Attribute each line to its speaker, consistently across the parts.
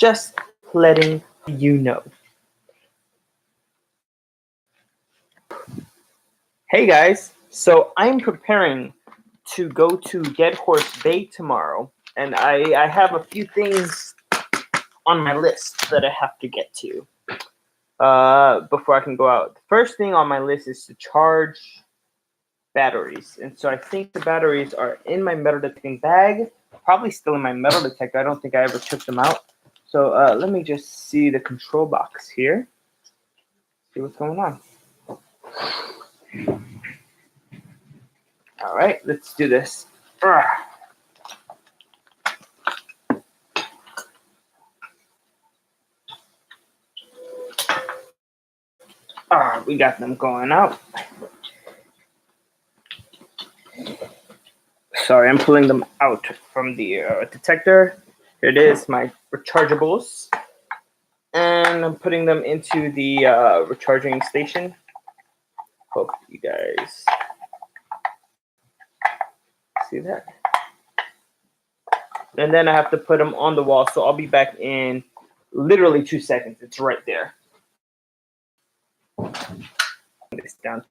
Speaker 1: Just letting you know. Hey guys, so I'm preparing to go to Dead Horse Bay tomorrow, and I have a few things on my list that I have to get to before I can go out. The first thing on my list is to charge batteries, and so I think the batteries are in my metal detecting bag, probably still in my metal detector. I don't think I ever took them out. So let me just see the control box here, see what's going on. All right, let's do this. We got them going out. Sorry, I'm pulling them out from the detector. Here it is, my rechargeables. And I'm putting them into the recharging station. Hope you guys see that. And then I have to put them on the wall, so I'll be back in literally 2 seconds. It's right there. This down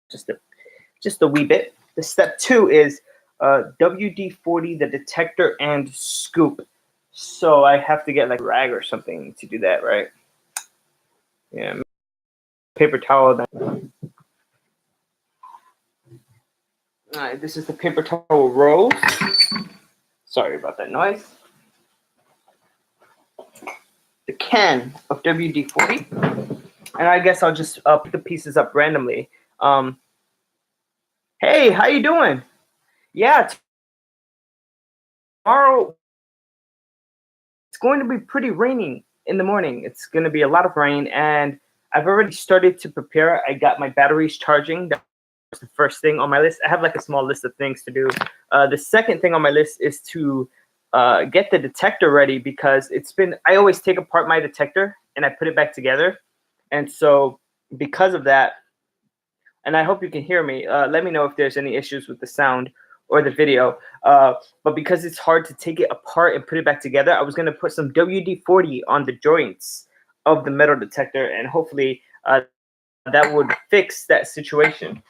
Speaker 1: just a wee bit. The step 2 is WD-40, the detector, and scoop. So I have to get like a rag or something to do that, right? Yeah, paper towel. Then. All right, this is the paper towel roll. Sorry about that noise. The can of WD-40, and I guess I'll just put the pieces up randomly. Hey, how you doing? Yeah, tomorrow it's going to be pretty rainy in the morning. It's going to be a lot of rain, and I've already started to prepare. I got my batteries charging. That was the first thing on my list. I have like a small list of things to do. The second thing on my list is to get the detector ready, because I always take apart my detector and I put it back together. And so because of that, and I hope you can hear me, let me know if there's any issues with the sound or the video. But because it's hard to take it apart and put it back together, I was going to put some WD-40 on the joints of the metal detector, and hopefully that would fix that situation.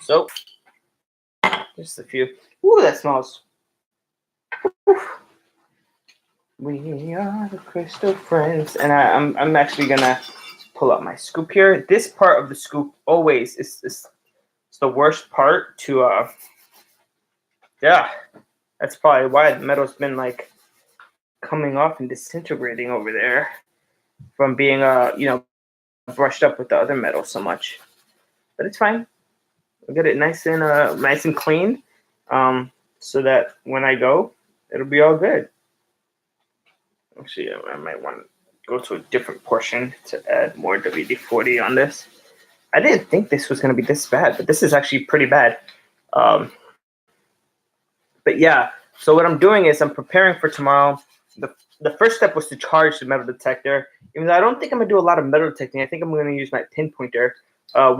Speaker 1: So, just a few. Ooh, that smells. Oof. We are the Crystal Friends. And I'm actually going to pull out my scoop here. This part of the scoop always is the worst part to, yeah, that's probably why the metal's been like coming off and disintegrating over there from being, brushed up with the other metal so much. But it's fine. I'll get it nice and clean, so that when I go, it'll be all good. Actually, I might want to go to a different portion to add more WD-40 on this. I didn't think this was going to be this bad, but this is actually pretty bad. But yeah, so what I'm doing is I'm preparing for tomorrow. The first step was to charge the metal detector. Even though I don't think I'm going to do a lot of metal detecting, I think I'm going to use my pinpointer,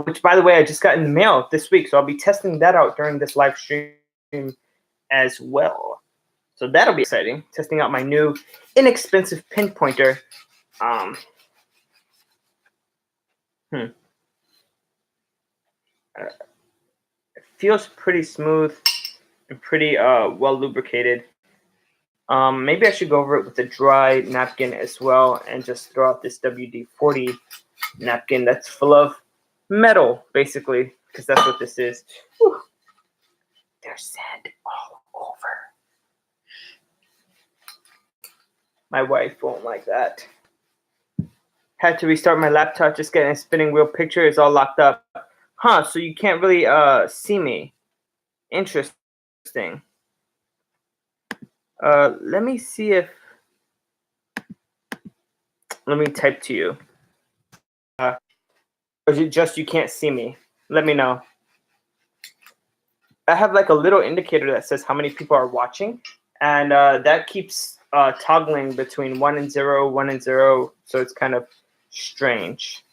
Speaker 1: which, by the way, I just got in the mail this week. So I'll be testing that out during this live stream as well. So that'll be exciting, testing out my new inexpensive pinpointer. It feels pretty smooth and pretty well lubricated. Maybe I should go over it with a dry napkin as well, and just throw out this WD-40 napkin that's full of metal, basically, because that's what this is. Whew. There's sand all over. My wife won't like that. Had to restart my laptop, just getting a spinning wheel picture. It's all locked up. Huh, so you can't really see me. Interesting. Let me see if... Let me type to you. Or is it just you can't see me? Let me know. I have like a little indicator that says how many people are watching, and that keeps toggling between 1 and 0, 1 and 0, so it's kind of strange.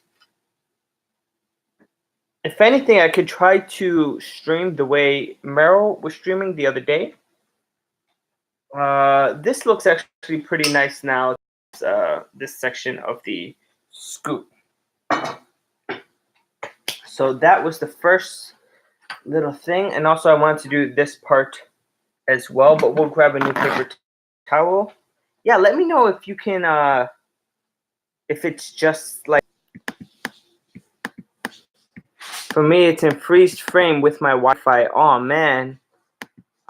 Speaker 1: If anything, I could try to stream the way Meryl was streaming the other day. This looks actually pretty nice now. This section of the scoop. So that was the first little thing, and also I wanted to do this part as well, but we'll grab a new paper towel. Yeah, let me know if you can, if it's just like, for me, it's in freeze frame with my Wi-Fi. Oh man,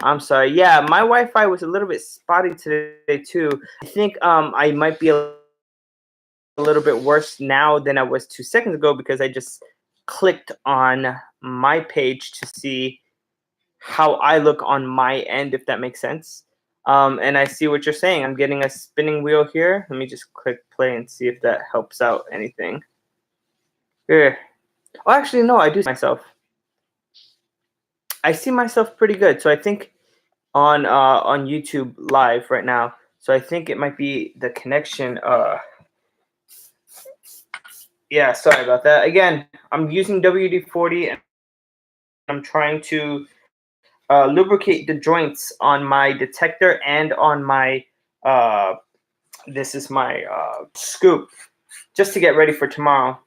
Speaker 1: I'm sorry. Yeah, my Wi-Fi was a little bit spotty today too. I think I might be a little bit worse now than I was 2 seconds ago because I just clicked on my page to see how I look on my end, if that makes sense. And I see what you're saying. I'm getting a spinning wheel here. Let me just click play and see if that helps out anything. Here. Oh, actually, no, I do see myself. I see myself pretty good. So I think on YouTube live right now. So I think it might be the connection. Yeah, sorry about that. Again, I'm using WD-40 and I'm trying to lubricate the joints on my detector and on my this is my scoop just to get ready for tomorrow.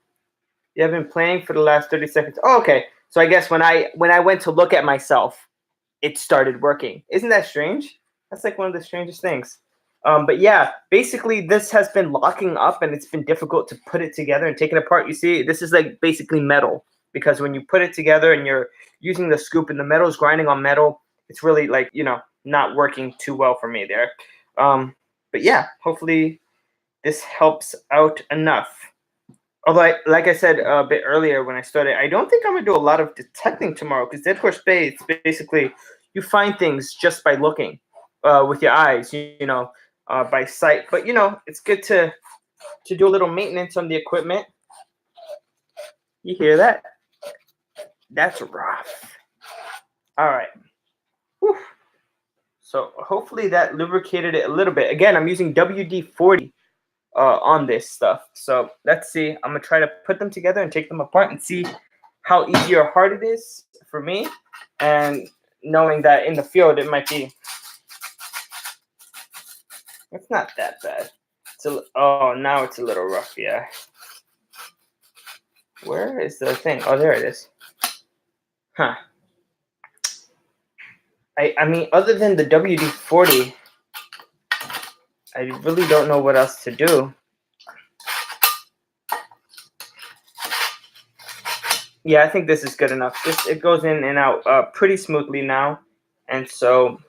Speaker 1: You have been playing for the last 30 seconds. Oh, okay. So I guess when I went to look at myself, it started working. Isn't that strange? That's like one of the strangest things. But yeah, basically this has been locking up and it's been difficult to put it together and take it apart. You see, this is like basically metal because when you put it together and you're using the scoop and the metal is grinding on metal, it's really like, not working too well for me there. But yeah, hopefully this helps out enough. Although, like I said a bit earlier when I started, I don't think I'm going to do a lot of detecting tomorrow because Dead Horse Bay, it's basically you find things just by looking with your eyes, by sight. But, it's good to do a little maintenance on the equipment. You hear that? That's rough. All right. Whew. So hopefully that lubricated it a little bit. Again, I'm using WD-40 on this stuff. So let's see. I'm going to try to put them together and take them apart and see how easy or hard it is for me. And knowing that in the field it might be. It's not that bad. Oh, now it's a little rough, yeah. Where is the thing? Oh, there it is. Huh. I mean, other than the WD-40, I really don't know what else to do. Yeah, I think this is good enough. It goes in and out pretty smoothly now. And so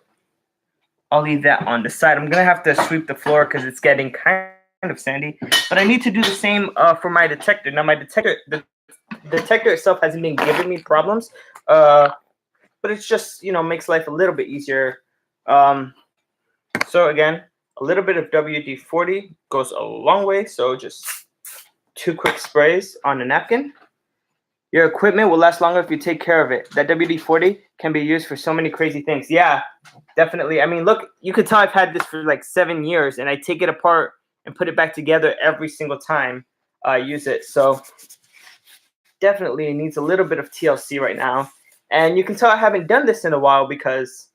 Speaker 1: I'll leave that on the side. I'm going to have to sweep the floor because it's getting kind of sandy. But I need to do the same for my detector. Now, the detector itself hasn't been giving me problems. But it's just, makes life a little bit easier. So again, a little bit of WD-40 goes a long way. So just 2 quick sprays on a napkin. Your equipment will last longer if you take care of it. That WD-40 can be used for so many crazy things. Yeah, definitely. I mean, look, you can tell I've had this for like 7 years, and I take it apart and put it back together every single time I use it. So definitely it needs a little bit of TLC right now. And you can tell I haven't done this in a while because,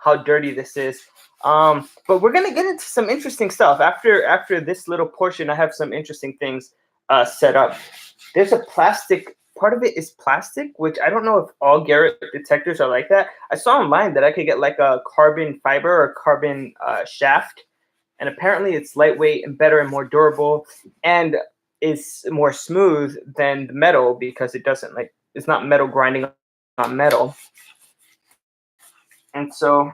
Speaker 1: how dirty this is. But we're going to get into some interesting stuff. After this little portion, I have some interesting things set up. There's a plastic, part of it is plastic, which I don't know if all Garrett detectors are like that. I saw online that I could get like a carbon fiber or carbon shaft. And apparently it's lightweight and better and more durable and is more smooth than the metal because it's not metal grinding on metal. And so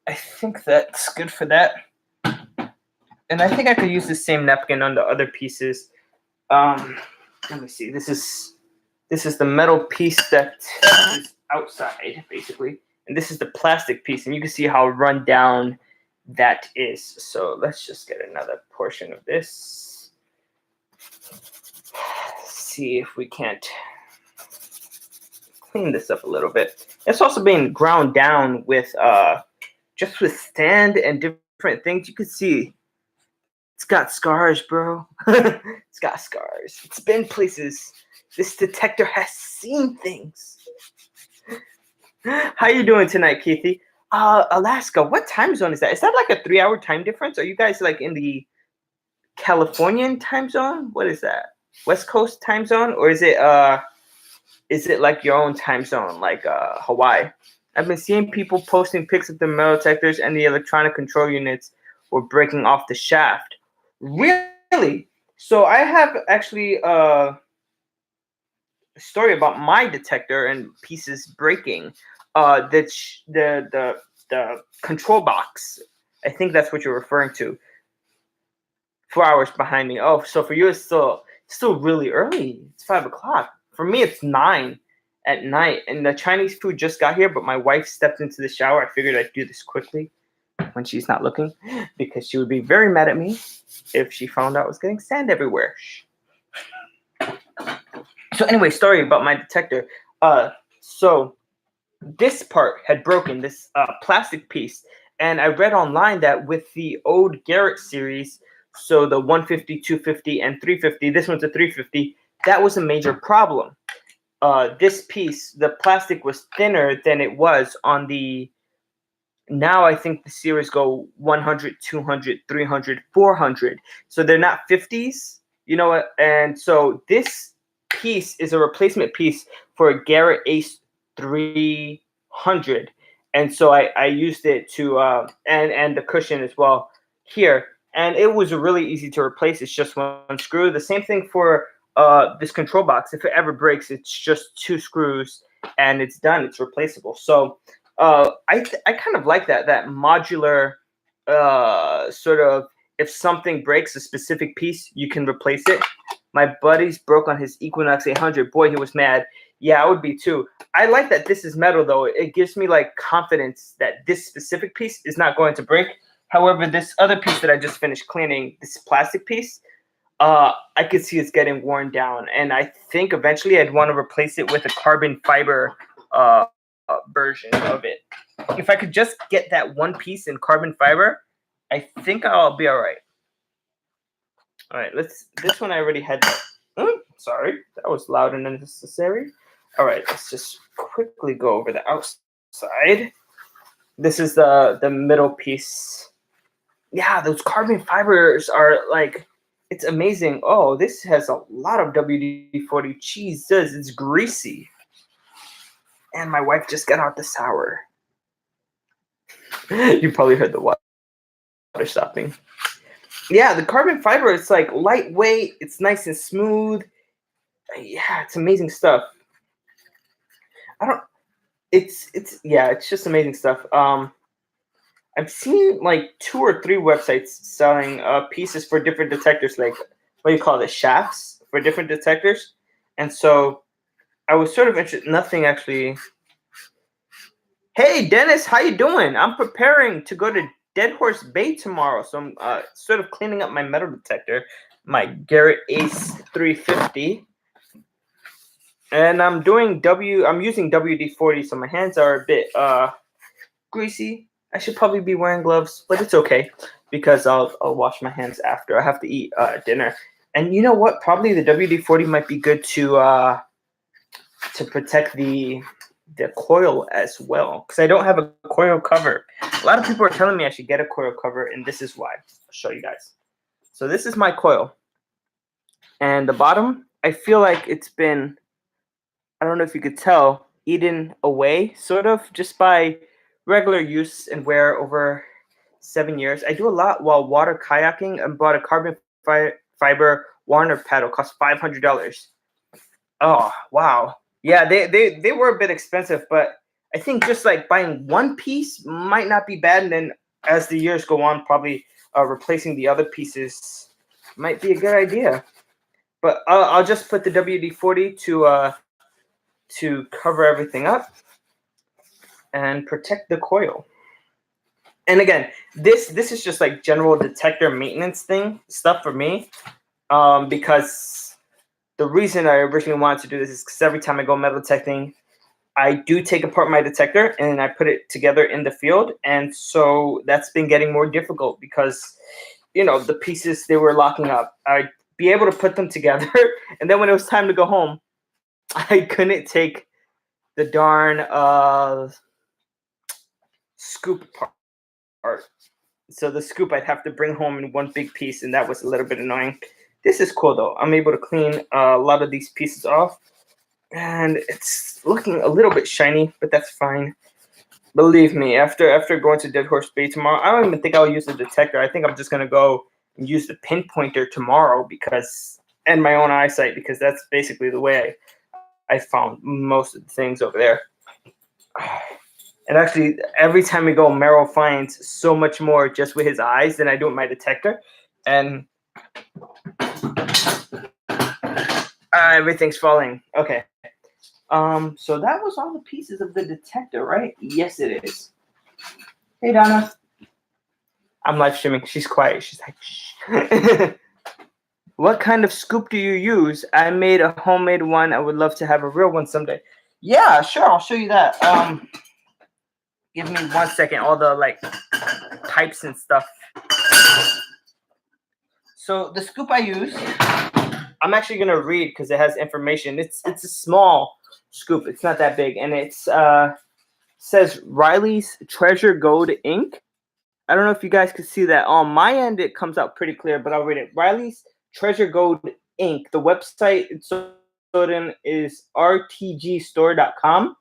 Speaker 1: I think that's good for that. And I think I could use the same napkin on the other pieces. Let me see. This is the metal piece that is outside, basically. And this is the plastic piece. And you can see how run down that is. So let's just get another portion of this. See if we can't clean this up a little bit. It's also being ground down with just with sand and different things. You can see it's got scars, bro. It's got scars. It's been places. This detector has seen things. How you doing tonight, Keithy? Alaska. What time zone is that? Is that like a 3 hour time difference? Are you guys like in the Californian time zone? What is that? West Coast time zone, or is it like your own time zone, like Hawaii? I've been seeing people posting pics of the metal detectors and the electronic control units were breaking off the shaft. Really? So I have actually a story about my detector and pieces breaking. The control box. I think that's what you're referring to. 4 hours behind me. Oh, so for you it's still really early. It's 5 o'clock. For me it's 9 at night, and the Chinese food just got here. But my wife stepped into the shower. I figured I'd do this quickly when she's not looking, because she would be very mad at me if she found out I was getting sand everywhere. So anyway, story about my detector. So this part had broken, this plastic piece, and I read online that with the old Garrett series, so the 150, 250, and 350, this one's a 350, that was a major problem. This piece, the plastic was thinner than it was on the, now I think the series go 100, 200, 300, 400. So they're not 50s, you know what? And so this piece is a replacement piece for a Garrett Ace 300. And so I used it to, and the cushion as well here. And it was really easy to replace. It's just one screw. The same thing for this control box. If it ever breaks, it's just 2 screws and it's done. It's replaceable. So I kind of like that modular sort of, if something breaks a specific piece, you can replace it. My buddy's broke on his Equinox 800. Boy, he was mad. Yeah, I would be too. I like that this is metal though. It gives me like confidence that this specific piece is not going to break. However, this other piece that I just finished cleaning, this plastic piece, I could see it's getting worn down, and I think eventually I'd want to replace it with a carbon fiber version of it. If I could just get that one piece in carbon fiber, I think I'll be all right. All right, this one I already had. Sorry, that was loud and unnecessary. All right, let's just quickly go over the outside. This is the middle piece. Yeah, those carbon fibers are like, it's amazing. Oh, this has a lot of WD-40. Jesus, it's greasy. And my wife just got out the shower. You probably heard the water stopping. Yeah, the carbon fiber, it's like lightweight. It's nice and smooth. Yeah, it's amazing stuff. It's just amazing stuff. I've seen like 2 or 3 websites selling pieces for different detectors, like what do you call it, shafts for different detectors. And so I was sort of interested. Nothing actually. Hey Dennis, how you doing? I'm preparing to go to Dead Horse Bay tomorrow, so I'm sort of cleaning up my metal detector, my Garrett Ace 350, and I'm using WD-40, so my hands are a bit greasy. I should probably be wearing gloves, but it's okay because I'll wash my hands after. I have to eat dinner, and you know what? Probably the WD-40 might be good to protect the coil as well, because I don't have a coil cover. A lot of people are telling me I should get a coil cover, and this is why. I'll show you guys. So this is my coil, and the bottom, I feel like it's been, I don't know if you could tell, eaten away sort of just by regular use and wear over 7 years. I do a lot while water kayaking, and bought a carbon fiber Warner paddle, cost $500. Oh wow. Yeah, they were a bit expensive, but I think just like buying one piece might not be bad, and then as the years go on, probably replacing the other pieces might be a good idea. But I'll just put the WD-40 to cover everything up and protect the coil. And again, this is just like general detector maintenance stuff for me, because the reason I originally wanted to do this is because every time I go metal detecting, I do take apart my detector and I put it together in the field. And so that's been getting more difficult because, the pieces, they were locking up. I'd be able to put them together. And then when it was time to go home, I couldn't take the darn scoop part. So the scoop I'd have to bring home in one big piece, and that was a little bit annoying. This is cool though. I'm able to clean a lot of these pieces off, and it's looking a little bit shiny, but that's fine. Believe me, after going to Dead Horse Bay tomorrow, I don't even think I'll use the detector. I think I'm just gonna go and use the pinpointer tomorrow and my own eyesight, because that's basically the way I found most of the things over there. And actually, every time we go, Meryl finds so much more just with his eyes than I do with my detector. And everything's falling. Okay. So that was all the pieces of the detector, right? Yes, it is. Hey, Donna. I'm live streaming. She's quiet. She's like, shh. What kind of scoop do you use? I made a homemade one. I would love to have a real one someday. Yeah, sure. I'll show you that. Give me 1 second. All the like pipes and stuff. So the scoop I use, I'm actually gonna read because it has information. It's a small scoop. It's not that big, and it's says Riley's Treasure Gold Ink. I don't know if you guys can see that. On my end, it comes out pretty clear, but I'll read it. Riley's Treasure Gold Ink. The website it's sold in is rtgstore.com.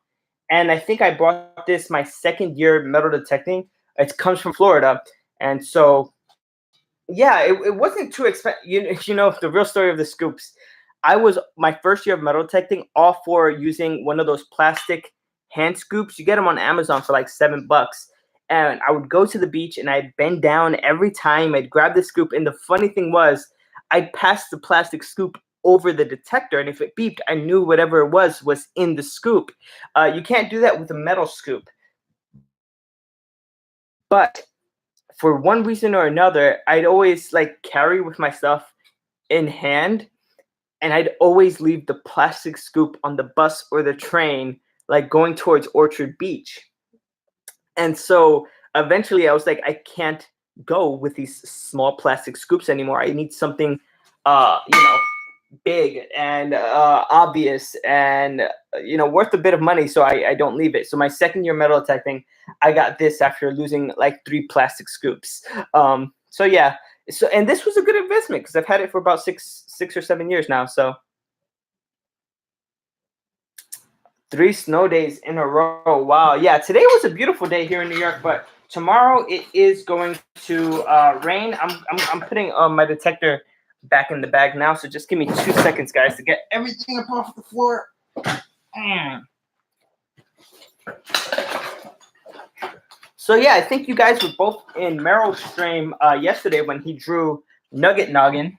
Speaker 1: And I think I bought this my second year metal detecting. It comes from Florida. And so, yeah, it wasn't too expensive. You know, the real story of the scoops. I was my first year of metal detecting all for using one of those plastic hand scoops. You get them on Amazon for like $7. And I would go to the beach and I'd bend down every time. I'd grab the scoop. And the funny thing was, I'd pass the plastic scoop over the detector, and if it beeped, I knew whatever it was in the scoop. You can't do that with a metal scoop. But for one reason or another, I'd always like carry with my stuff in hand, and I'd always leave the plastic scoop on the bus or the train, like going towards Orchard Beach. And so eventually I was like, I can't go with these small plastic scoops anymore. I need something, big and obvious and worth a bit of money, so I don't leave it. So my second year metal detecting, I got this after losing like 3 plastic scoops. So yeah, and this was a good investment because I've had it for about six or 7 years now. So 3 snow days in a row. Wow. Yeah, today was a beautiful day here in New York, but tomorrow it is going to rain. I'm putting my detector back in the bag now, so just give me 2 seconds, guys, to get everything up off the floor. So yeah, I think you guys were both in Meryl's stream yesterday when he drew Nugget Noggin.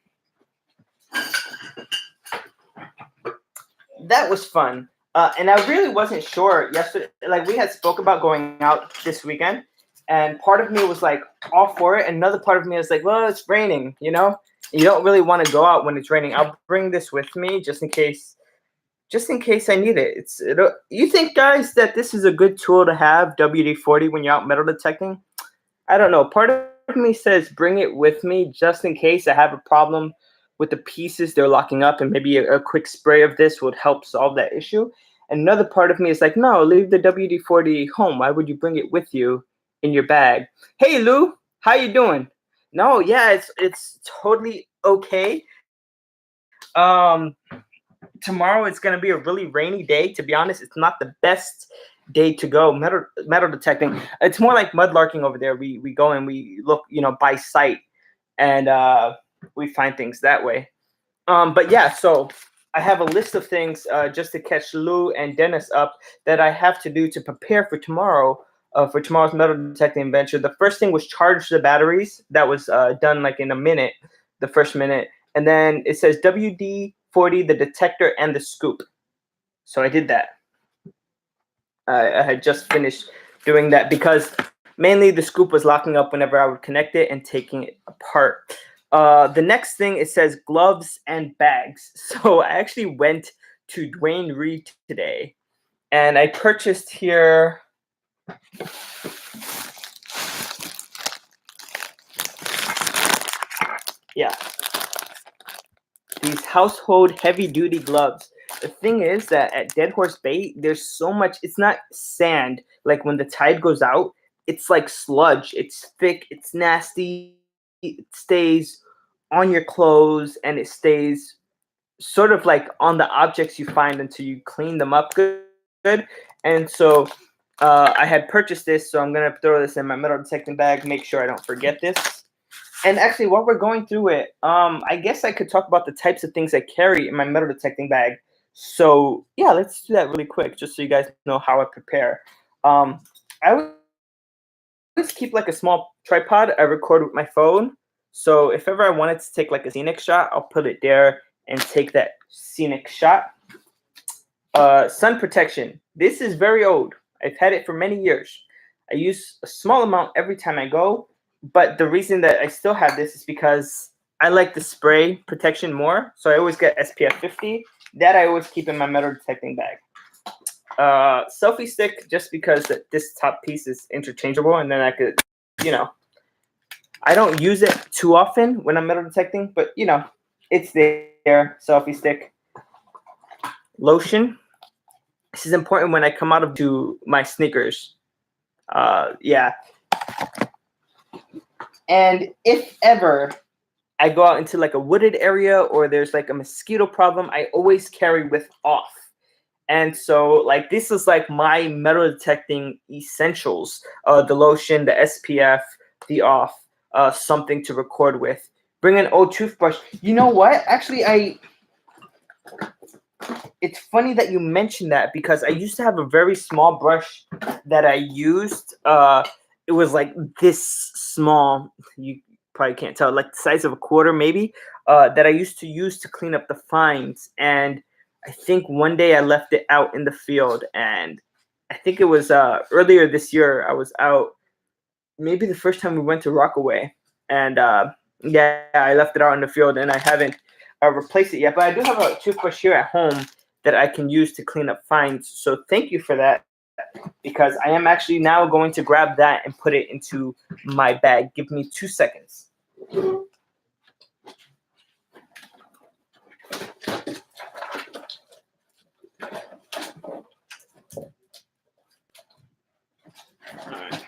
Speaker 1: That was fun. And I really wasn't sure yesterday. Like, we had spoke about going out this weekend, and part of me was like all for it, and another part of me was like, well, it's raining, you know? You don't really want to go out when it's raining. I'll bring this with me just in case I need it. You think, guys, that this is a good tool to have, WD-40, when you're out metal detecting? I don't know. Part of me says bring it with me just in case I have a problem with the pieces they're locking up, and maybe a quick spray of this would help solve that issue. And another part of me is like, no, leave the WD-40 home. Why would you bring it with you in your bag? Hey, Lou, how you doing? No, yeah, it's totally okay. Tomorrow it's gonna be a really rainy day. To be honest, it's not the best day to go metal detecting. It's more like mudlarking over there. We go and we look, by sight, and we find things that way. But yeah, so I have a list of things just to catch Lou and Dennis up that I have to do to prepare for tomorrow. For tomorrow's metal detecting adventure. The first thing was charge the batteries. That was done like in a minute, the first minute. And then it says WD-40, the detector, and the scoop. So I did that. I had just finished doing that because mainly the scoop was locking up whenever I would connect it and taking it apart. The next thing, it says gloves and bags. So I actually went to Dwayne Reed today, and I purchased here. Yeah, these household heavy-duty gloves. The thing is that at Dead Horse Bay, there's so much. It's not sand. Like when the tide goes out, it's like sludge. It's thick, it's nasty, it stays on your clothes, and it stays sort of like on the objects you find until you clean them up good. And so I had purchased this, so I'm gonna throw this in my metal detecting bag, make sure I don't forget this. And actually, while we're going through it, I guess I could talk about the types of things I carry in my metal detecting bag. So yeah, let's do that really quick, just so you guys know how I prepare. I always keep like a small tripod. I record with my phone. So if ever I wanted to take like a scenic shot, I'll put it there and take that scenic shot. Sun protection. This is very old. I've had it for many years. I use a small amount every time I go, but the reason that I still have this is because I like the spray protection more. So I always get SPF 50. That I always keep in my metal detecting bag. Selfie stick, just because this top piece is interchangeable, and then I could, I don't use it too often when I'm metal detecting, but it's there. Selfie stick. Lotion. This is important when I come out of my sneakers. Yeah. And if ever I go out into like a wooded area or there's like a mosquito problem, I always carry with off. And so like this is like my metal detecting essentials. The lotion, the SPF, the off, something to record with. Bring an old toothbrush. You know what? Actually, it's funny that you mentioned that, because I used to have a very small brush that I used. It was like this small. You probably can't tell, like the size of a quarter maybe, that I used to use to clean up the fines. And I think one day I left it out in the field, and I think it was earlier this year. I was out, maybe the first time we went to Rockaway, and yeah, I left it out in the field, and I haven't replaced it yet. But I do have a toothbrush here at home that I can use to clean up fines. So thank you for that, because I am actually now going to grab that and put it into my bag. Give me 2 seconds. Alright.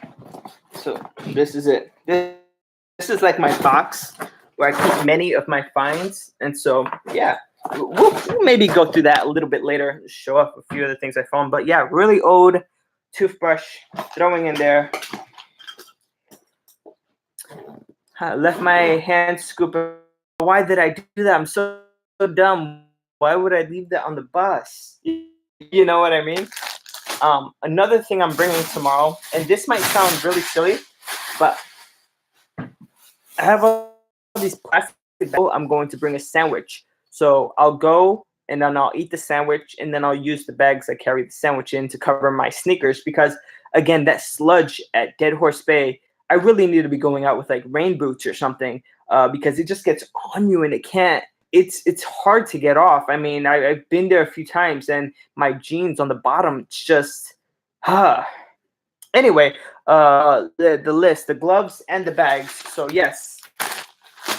Speaker 1: So this is it. This is like my box where I keep many of my finds. And so, yeah, we'll maybe go through that a little bit later, show off a few of the things I found. But yeah, really old toothbrush, throwing in there. I left my hand scooping. Why did I do that? I'm so dumb. Why would I leave that on the bus? You know what I mean? Another thing I'm bringing tomorrow, and this might sound really silly, but I have all these plastic bags. I'm going to bring a sandwich. So I'll go and then I'll eat the sandwich, and then I'll use the bags I carry the sandwich in to cover my sneakers, because again, that sludge at Dead Horse Bay, I really need to be going out with like rain boots or something, because it just gets on you and it's hard to get off. I mean, I've been there a few times, and my jeans on the bottom, it's just, Anyway, the list, the gloves and the bags. So yes,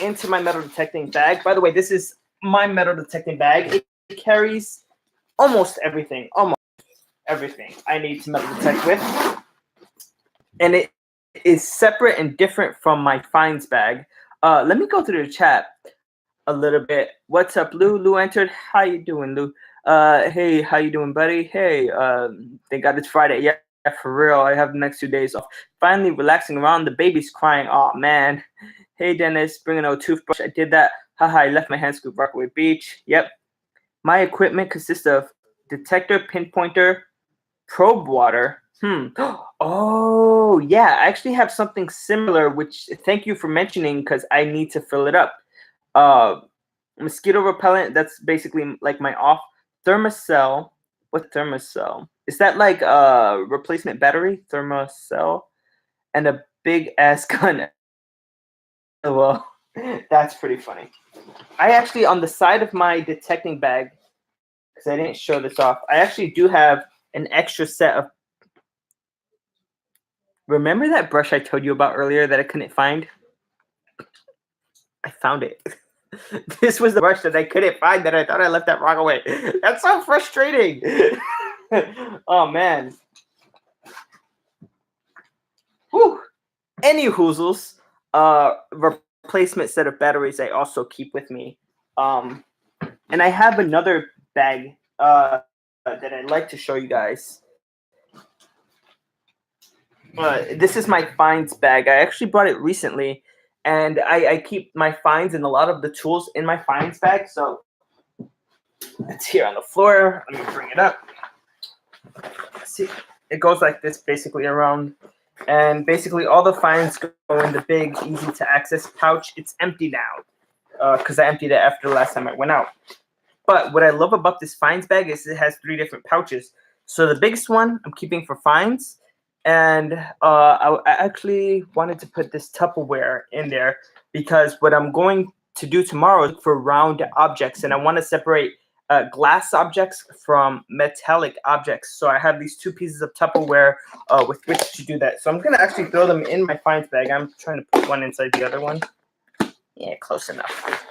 Speaker 1: into my metal detecting bag. By the way, this is my metal detecting bag. It carries almost everything I need to metal detect with. And it is separate and different from my finds bag. Let me go through the chat a little bit. What's up, Lou? Lou entered. How you doing, Lou? Hey, how you doing, buddy? Hey, thank God it's Friday. Yeah, for real. I have the next 2 days off. Finally relaxing around. The baby's crying. Oh, man. Hey, Dennis, bringing a toothbrush. I did that. Haha, I left my hand scoop Rockaway Beach. Yep. My equipment consists of detector, pinpointer, probe water. Oh, yeah. I actually have something similar, which thank you for mentioning, because I need to fill it up. Mosquito repellent, that's basically like my off. Thermacell. What Thermacell? Is that like a replacement battery? Thermacell. And a big ass gun. Well, that's pretty funny. I actually, on the side of my detecting bag, because I didn't show this off, I actually do have an extra set of. Remember that brush I told you about earlier that I couldn't find? I found it. This was the brush that I couldn't find that I thought I left at Rockaway. That's so frustrating. Oh, man. Whew. Any hoozles, replacement set of batteries I also keep with me. And I have another bag that I'd like to show you guys. This is my finds bag. I actually bought it recently, and I keep my finds and a lot of the tools in my finds bag. So it's here on the floor. Let me bring it up. See, it goes like this basically around, and basically all the finds go in the big, easy to access pouch. It's empty now because I emptied it after the last time I went out. But what I love about this finds bag is it has 3 different pouches. So the biggest one I'm keeping for finds, and I actually wanted to put this Tupperware in there because what I'm going to do tomorrow is for round objects, and I want to separate glass objects from metallic objects. So I have these 2 pieces of Tupperware with which to do that. So I'm going to actually throw them in my finds bag. I'm trying to put one inside the other one. Yeah, close enough.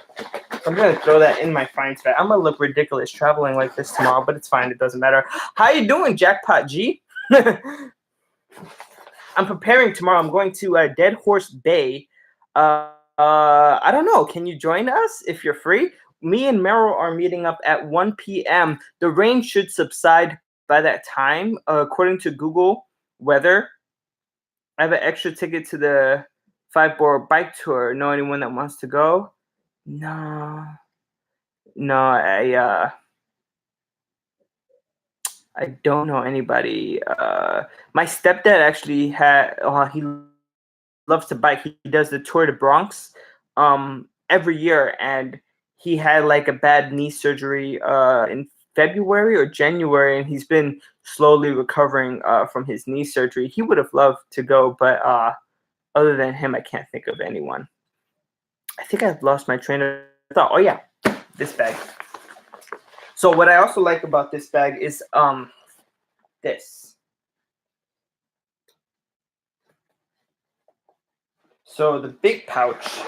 Speaker 1: I'm going to throw that in my finds bag. I'm going to look ridiculous traveling like this tomorrow, but it's fine. It doesn't matter. How you doing, Jackpot G? I'm preparing tomorrow. I'm going to Dead Horse Bay. I don't know. Can you join us if you're free? Me and Meryl are meeting up at 1 p.m. The rain should subside by that time, according to Google Weather. I have an extra ticket to the 5-borough bike tour. Know anyone that wants to go? No, I don't know anybody. My stepdad actually he loves to bike. He does the Tour de Bronx every year, and he had like a bad knee surgery in February or January, and he's been slowly recovering from his knee surgery. He would have loved to go, but other than him, I can't think of anyone. I think I've lost my train of thought. Oh yeah, this bag. So what I also like about this bag is this. So the big pouch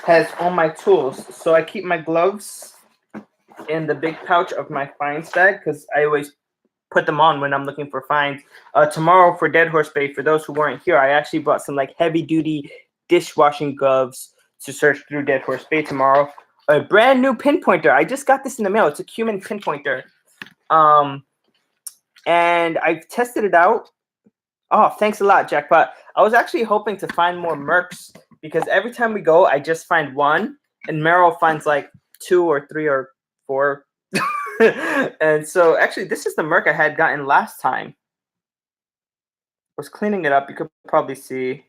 Speaker 1: has all my tools. So I keep my gloves in the big pouch of my finds bag because I always put them on when I'm looking for finds. Tomorrow for Dead Horse Bay, for those who weren't here, I actually brought some like heavy duty dishwashing gloves to search through Dead Horse Bay tomorrow. A brand new pinpointer. I just got this in the mail. It's a Cumin pinpointer. And I've tested it out. Oh, thanks a lot, Jackpot. I was actually hoping to find more Mercs because every time we go, I just find one, and Meryl finds like 2 or 3 or 4. And so actually, this is the Merc I had gotten last time. I was cleaning it up. You could probably see.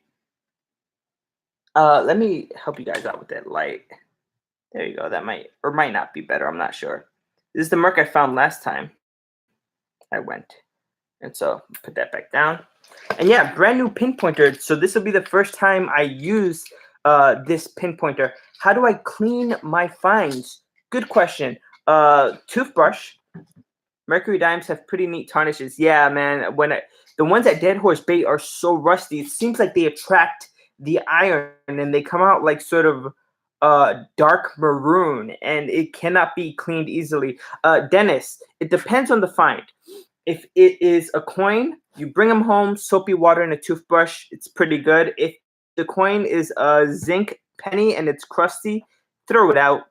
Speaker 1: Let me help you guys out with that light. There you go. That might or might not be better. I'm not sure. This is the Merc I found last time I went. And so put that back down. And yeah, brand new pinpointer. So this will be the first time I use this pinpointer. How do I clean my finds? Good question. Toothbrush. Mercury dimes have pretty neat tarnishes. Yeah, man. The ones at Dead Horse Bay are so rusty. It seems like they attract the iron and they come out like sort of dark maroon, and it cannot be cleaned easily. Dennis, it depends on the find. If it is a coin, you bring them home, soapy water and a toothbrush. It's pretty good. If the coin is a zinc penny and it's crusty, throw it out.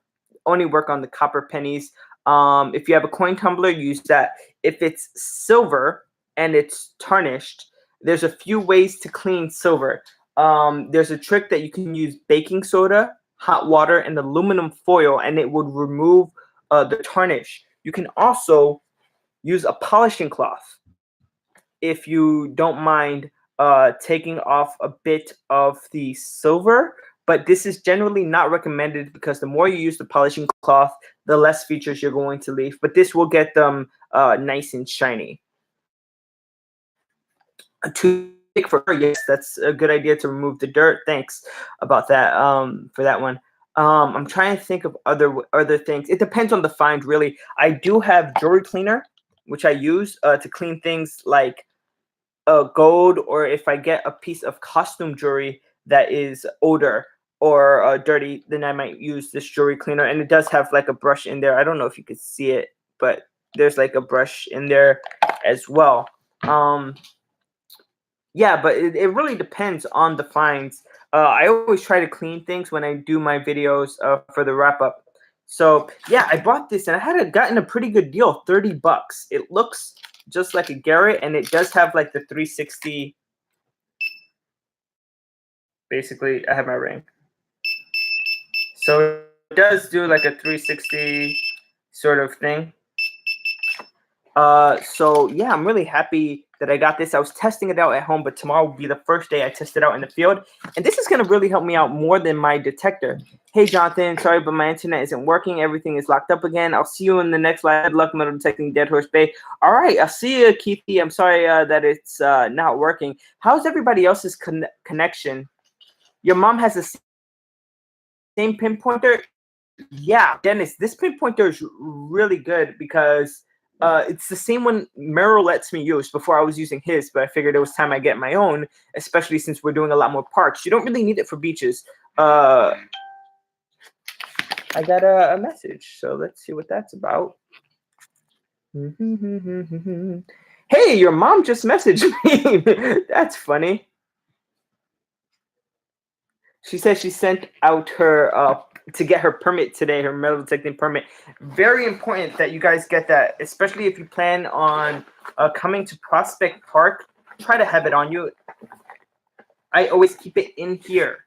Speaker 1: Only work on the copper pennies. If you have a coin tumbler, use that. If it's silver and it's tarnished, there's a few ways to clean silver. There's a trick that you can use baking soda, hot water, and aluminum foil, and it would remove the tarnish. You can also use a polishing cloth if you don't mind taking off a bit of the silver, but this is generally not recommended because the more you use the polishing cloth, the less features you're going to leave, but this will get them nice and shiny. A toothpick for her, yes, that's a good idea to remove the dirt. Thanks about that for that one. I'm trying to think of other things. It depends on the find, really. I do have jewelry cleaner, which I use to clean things like gold, or if I get a piece of costume jewelry that is older or dirty, then I might use this jewelry cleaner. And it does have like a brush in there. I don't know if you could see it, but there's like a brush in there as well. Yeah, but it really depends on the finds. I always try to clean things when I do my videos for the wrap up. So yeah, I bought this and I had gotten a pretty good deal, $30. It looks just like a Garrett, and it does have like the 360. Basically, I have my ring, so it does do like a 360 sort of thing. So yeah, I'm really happy that I got this. I was testing it out at home, but tomorrow will be the first day I test it out in the field. And this is going to really help me out more than my detector. Hey, Jonathan, sorry, but my internet isn't working. Everything is locked up again. I'll see you in the next live. Good luck metal detecting Dead Horse Bay. All right, I'll see you, Keithy. I'm sorry that it's not working. How's everybody else's connection? Your mom has the same pinpointer? Yeah, Dennis, this pinpointer is really good because it's the same one Merrill lets me use. Before I was using his, but I figured it was time I get my own, especially since we're doing a lot more parks. You don't really need it for beaches. I got a message, so let's see what that's about. Hey, your mom just messaged me. That's funny. She said she sent out her to get her permit today, her metal detecting permit. Very important that you guys get that, especially if you plan on coming to Prospect Park. Try to have it on you. I always keep it in here.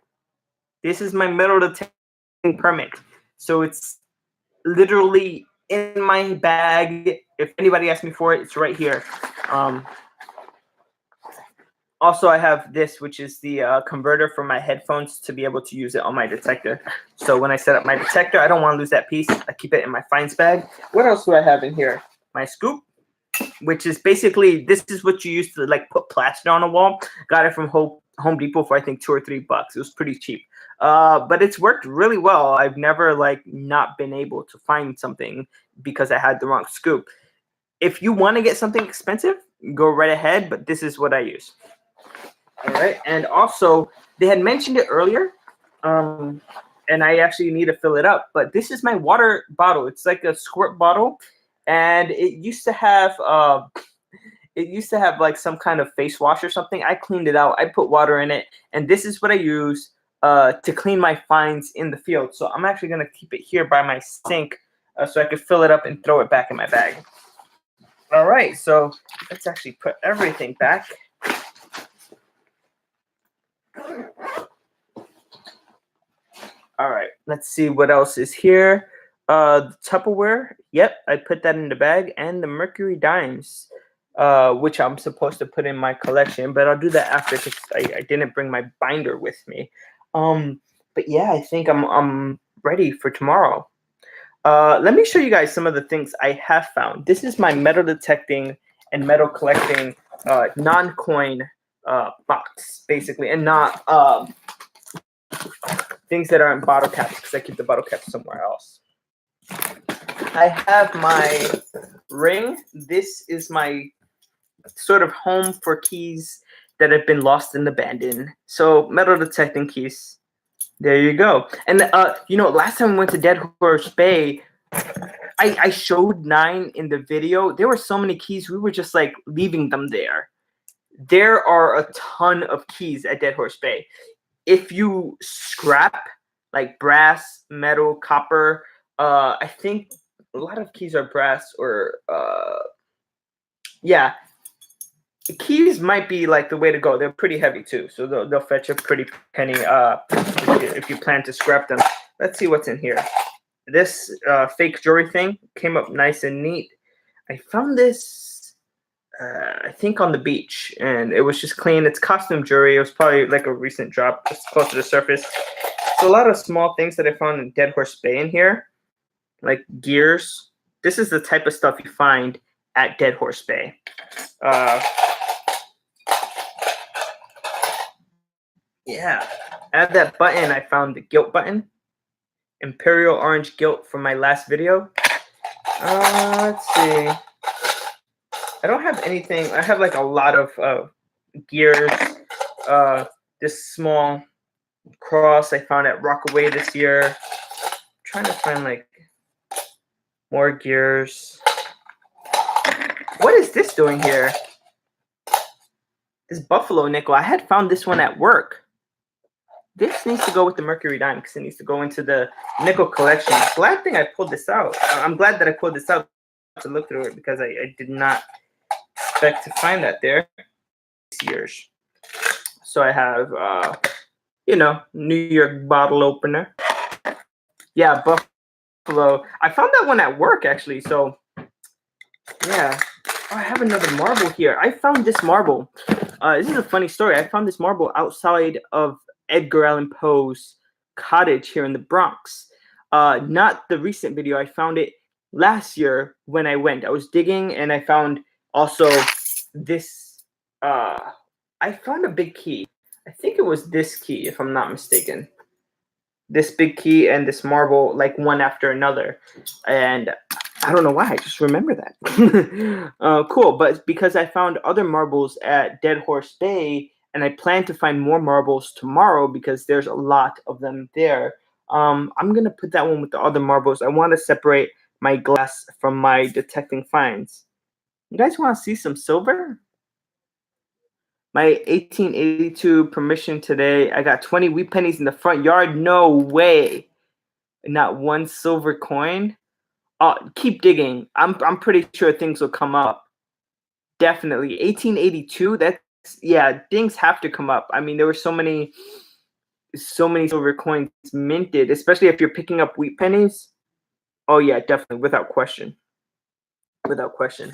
Speaker 1: This is my metal detecting permit. So it's literally in my bag. If anybody asks me for it, it's right here. Also, I have this, which is the converter for my headphones to be able to use it on my detector. So when I set up my detector, I don't want to lose that piece. I keep it in my finds bag. What else do I have in here? My scoop, which is basically, this is what you use to like put plaster on a wall. Got it from Home Depot for I think $2 or $3. It was pretty cheap. But it's worked really well. I've never like not been able to find something because I had the wrong scoop. If you want to get something expensive, go right ahead, but this is what I use. All right, and also they had mentioned it earlier, and I actually need to fill it up. But this is my water bottle. It's like a squirt bottle, and it used to have like some kind of face wash or something. I cleaned it out. I put water in it, and this is what I use to clean my finds in the field. So I'm actually gonna keep it here by my sink, so I could fill it up and throw it back in my bag. All right, so let's actually put everything back. All right, let's see what else is here. The Tupperware. Yep, I put that in the bag, and the Mercury dimes, which I'm supposed to put in my collection, but I'll do that after because I didn't bring my binder with me. But yeah, I think I'm ready for tomorrow. Let me show you guys some of the things I have found. This is my metal detecting and metal collecting non-coin box, basically, and not things that are in bottle caps because I keep the bottle caps somewhere else. I have my ring. This is my sort of home for keys that have been lost and abandoned. So metal detecting keys. There you go. And last time we went to Dead Horse Bay, I showed 9 in the video. There were so many keys, we were just like leaving them there. There are a ton of keys at Dead Horse Bay. If you scrap like brass, metal, copper, I think a lot of keys are brass or yeah. The keys might be like the way to go. They're pretty heavy too, so they'll fetch a pretty penny if you plan to scrap them. Let's see what's in here. This fake jewelry thing came up nice and neat. I found this I think on the beach, and it was just clean. It's costume jewelry. It was probably like a recent drop, just close to the surface. So a lot of small things that I found in Dead Horse Bay in here, like gears. This is the type of stuff you find at Dead Horse Bay. Yeah, at that button, I found the gilt button, Imperial Orange gilt from my last video. Let's see. I don't have anything. I have like a lot of gears. This small cross I found at Rockaway this year. I'm trying to find like more gears. What is this doing here? This Buffalo nickel, I had found this one at work. This needs to go with the Mercury dime because it needs to go into the nickel collection. Glad thing I pulled this out. I'm glad that I pulled this out to look through it because I did not expect to find that there. Years. So I have, New York bottle opener. Yeah, Buffalo. I found that one at work actually. So yeah. Oh, I have another marble here. I found this marble. This is a funny story. I found this marble outside of Edgar Allan Poe's cottage here in the Bronx. Not the recent video. I found it last year when I went. I was digging and I found also this. I found a big key. I think it was this key, if I'm not mistaken. This big key and this marble, like one after another. And I don't know why. I just remember that. Cool. But because I found other marbles at Dead Horse Bay, and I plan to find more marbles tomorrow because there's a lot of them there. I'm gonna put that one with the other marbles. I want to separate my glass from my detecting finds. You guys want to see some silver? My 1882 permission today. I got 20 wheat pennies in the front yard. No way. Not one silver coin. Keep digging. I'm pretty sure things will come up. Definitely. 1882. Things have to come up. I mean, there were so many silver coins minted, especially if you're picking up wheat pennies. Oh yeah, definitely, without question. Without question.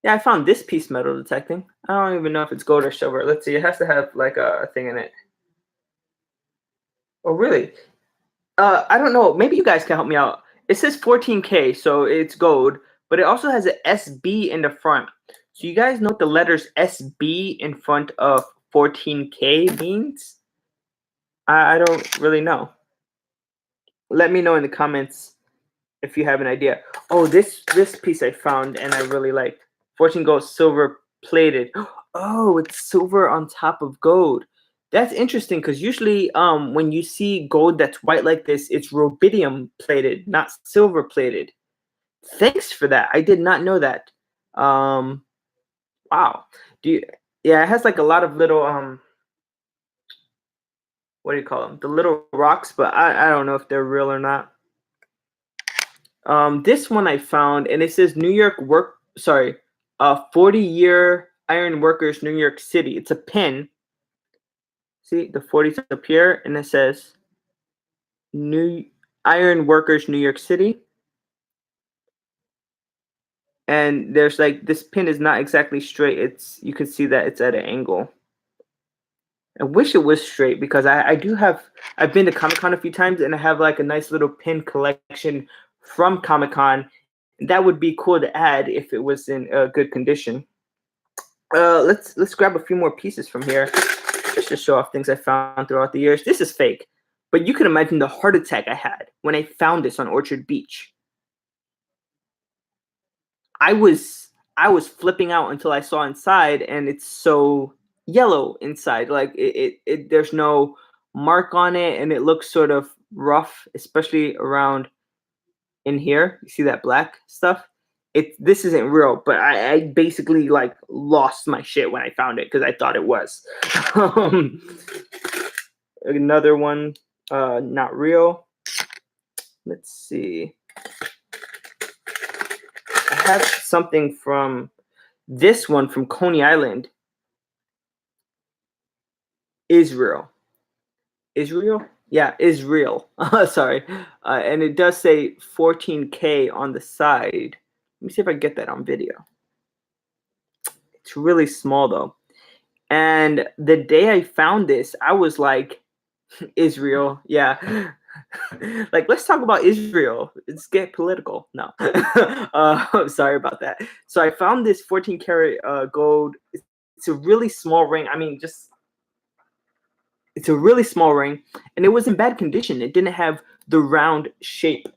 Speaker 1: Yeah, I found this piece metal detecting. I don't even know if it's gold or silver. Let's see. It has to have like a thing in it. Oh really? I don't know. Maybe you guys can help me out. It says 14K, so it's gold, but it also has an SB in the front. So you guys know what the letters SB in front of 14K means? I don't really know. Let me know in the comments if you have an idea. Oh, this piece I found and I really liked. 14 gold, silver plated. Oh, it's silver on top of gold. That's interesting because usually when you see gold that's white like this, it's rubidium plated, not silver plated. Thanks for that. I did not know that. Wow. Yeah, it has like a lot of little what do you call them? The little rocks, but I don't know if they're real or not. This one I found, and it says 40-year iron workers, New York City. It's a pin. See, the 40's up here, and it says New Iron Workers, New York City. And there's like, this pin is not exactly straight. You can see that it's at an angle. I wish it was straight because I've been to Comic-Con a few times and I have like a nice little pin collection from Comic-Con. That would be cool to add if it was in good condition. Let's grab a few more pieces from here just to show off things I found throughout the years. This is fake, but you can imagine the heart attack I had when I found this on Orchard Beach. I was flipping out until I saw inside, and it's so yellow inside. Like there's no mark on it, and it looks sort of rough, especially around in here. You see that black stuff? This isn't real, but I basically like lost my shit when I found it because I thought it was. Another one, not real. Let's see. I have something from this one from Coney Island. Israel. Yeah, Israel. Sorry. And it does say 14K on the side. Let me see if I get that on video. It's really small though. And the day I found this, I was like, Israel, yeah. Like, let's talk about Israel. Let's get political. No. Sorry about that. So I found this 14 karat gold. It's a really small ring. I mean, it's a really small ring, and it was in bad condition. It didn't have the round shape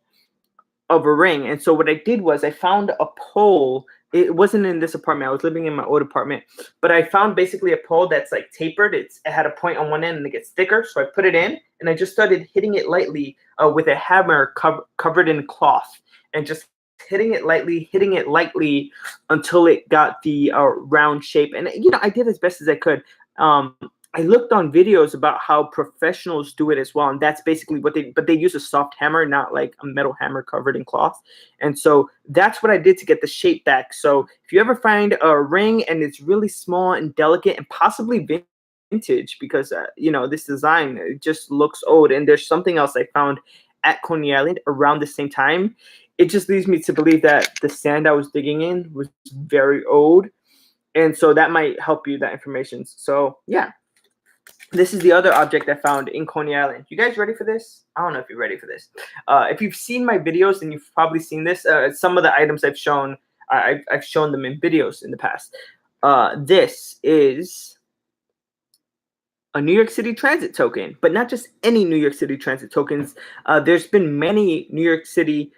Speaker 1: of a ring. And so what I did was I found a pole. It wasn't in this apartment. I was living in my old apartment, but I found basically a pole that's like tapered. It had a point on one end and it gets thicker. So I put it in and I just started hitting it lightly with a hammer covered in cloth and just hitting it lightly until it got the round shape. And I did as best as I could. I looked on videos about how professionals do it as well, and that's basically what they use a soft hammer, not like a metal hammer covered in cloth. And so that's what I did to get the shape back. So if you ever find a ring and it's really small and delicate and possibly vintage, because this design, it just looks old. And there's something else I found at Coney Island around the same time. It just leads me to believe that the sand I was digging in was very old, and so that might help you, that information. So yeah, this is the other object I found in Coney Island. You guys ready for this? I don't know if you're ready for this. If you've seen my videos, then you've probably seen this. Some of the items I've shown, I've shown them in videos in the past. This is a New York City Transit token, but not just any New York City Transit tokens. There's been many New York City